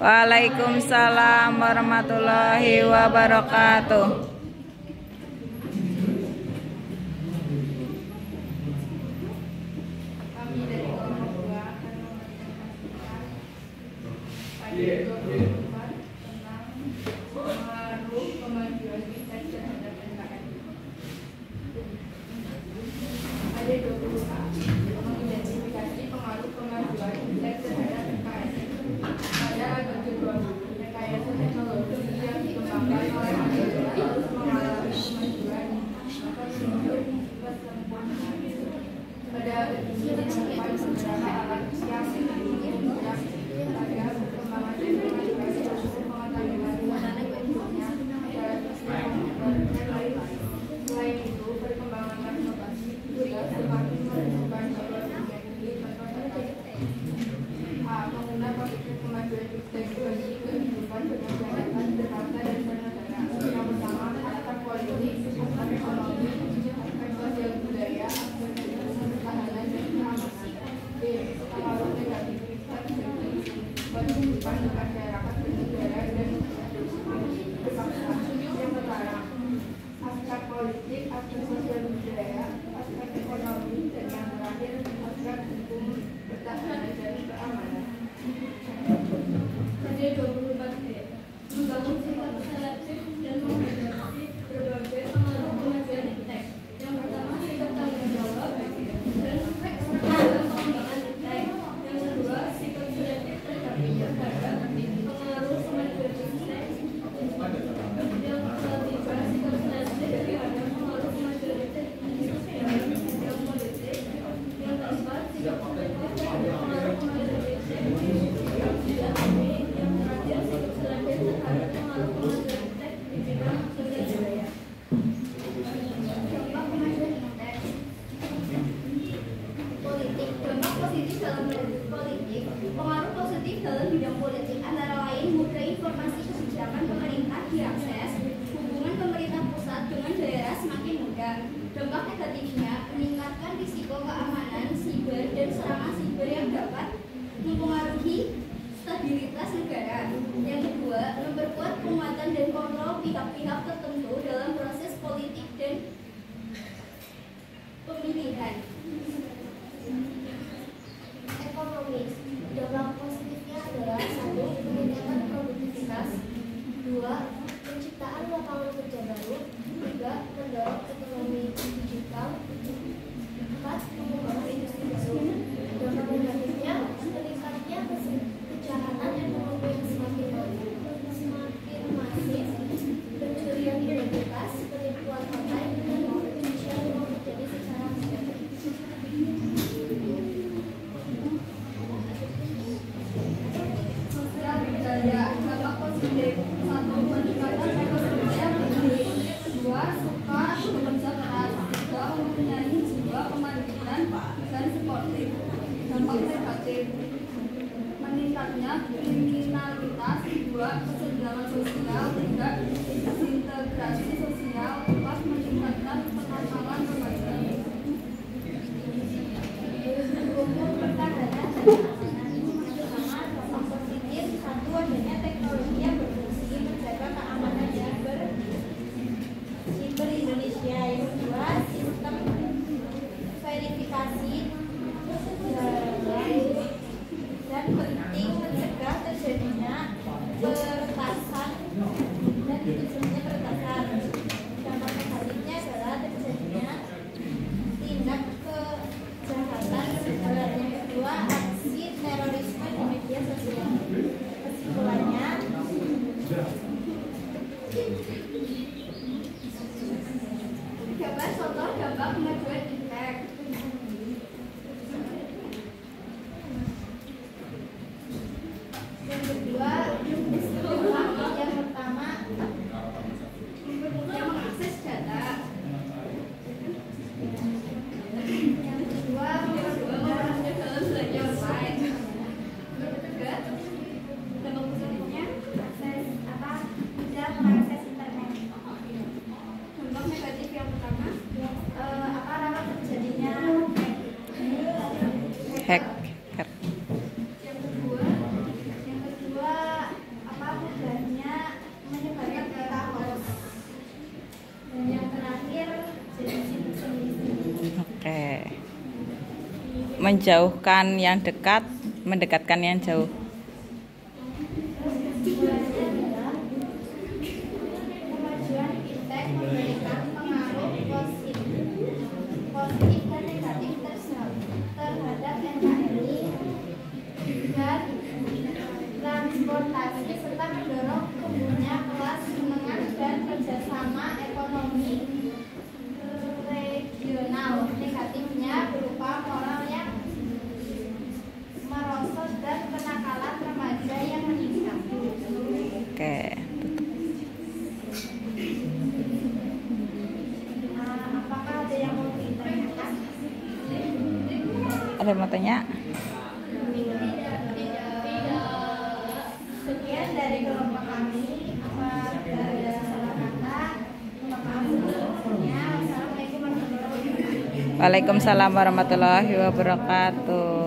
Waalaikumsalam warahmatullahi wabarakatuh. Mengidentifikasi pengaruh kemajuan indeks terhadap PKS pada abad ke-20. Rekayasa teknologi yang dikembangkan oleh Amerika terus mengalami kemajuan menuju kesempurnaan. Pada abad ini ditemukan beberapa alat yang mendukung pada perkembangan teknologi proses pengetahuan berikutnya adalah sistem komputer dan lain-lain. Selain itu, perkembangan teknologi juga semakin menunjukkan bahwa pengguna kognitif kemajuan teknologi kehidupan bermasyarakat, berbangsa dan bernegara. Yang pertama, aspek politik, aspek ekonomi, aspek sosial budaya, aspek pertahanan dan keamanan. B. Pengaruh negatif bagi kehidupan masyarakat, bernegara dan berbangsa. Yang pertama, aspek politik, aspek sosial budaya, aspek ekonomi, dan yang terakhir aspek hukum, pertahanan dan keamanan. Pada 24D, membangun sikap selektif dan menghadapi berbagai pengaruh kemajuan iptek. Yang pertama, sikap tanggung jawab dan pengembangan iptek. Yang kedua, sikap selektif terhadap pengaruh kemajuan iptek. Yang ketiga, sikap selektif terhadap pengaruh kemajuan iptek yang politik. Yang keempat, sikap selektif terhadap pengaruh kemajuan iptek. Yang terakhir, sikap selektif terhadap pengaruh kemajuan iptek di bidang sosial budaya. Dampak kemajuan iptek. Politik. Dampak positif dalam politik. Pengaruh positif dalam bidang politik antara lain mudah informasi kebijakan pemerintah diakses, hubungan pemerintah pusat dengan daerah semakin mudah. Dampak negatifnya meningkatkan risiko keamanan siber dan serangan siber yang dapat mempengaruhi stabilitas negara. Yang kedua, memperkuat penguatan dan kontrol pihak-pihak tertentu dalam proses politik dan pemilihan. Ekonomi. Dampak positifnya adalah 1. Peningkatan produktivitas, 2. Penciptaan lapangan kerja baru, 3. Mendorong ekonomi digital, 4. Pengembangan industri baru. Dampak negatifnya meningkatnya kejahatan ekonomi yang semakin masif, pencurian identitas, penipuan online, dan pencucian uang terjadi secara sistematik. Sosial budaya. Dampak positif. 1. Peningkatan ekonomi yang tinggi. 2. Suka bekerja keras. 3. Mempunyai jiwa kemandirian dan sportif. Dampak negatif. Meningkatnya kriminalitas. 2. Kesenjangan sosial. 3. Disintegrasi sosial. 4. Meningkatkan penanaman remaja. Hukum pertahanan dan keamanan. Pertama, dampak positif. 1. Adanya teknologi yang berfungsi menjaga keamanan siber Indonesia. Yang kedua, sistem verifikasi dan penting mencegah terjadinya peretasan dan terjadinya peretasan. Dampak negatifnya adalah terjadinya tindak kejahatan. Yang kedua, aksi terorisme di media sosial. Kesimpulannya, gambar contoh dampak kemajuan iptek. Yang kedua, yang pertama, yang mengakses data. Yang kedua, mempermudah dalam belanja online. Yang ketiga, dampak positifnya mudah mengakses internet. Dampak negatif yang pertama, rawan terjadinya hack. Yang kedua menjauhkan yang dekat, mendekatkan yang jauh. Kemajuan fintech memberikan pengaruh positif dan negatif terhadap NKRI dan transportasi serta mendorong tumbuhnya kelas menengah dan kerjasama ekonomi regional. Negatifnya berupa moral yang merosot dan kenakalan remaja yang meningkat. Oke, Apakah ada yang mau ditanyakan? ada yang mau tanya? Sekian dari kelompok kami. Apa ada salah kata? Maaf sebelumnya. Wassalamualaikum warahmatullahi wabarakatuh. Waalaikumsalam warahmatullahi wabarakatuh.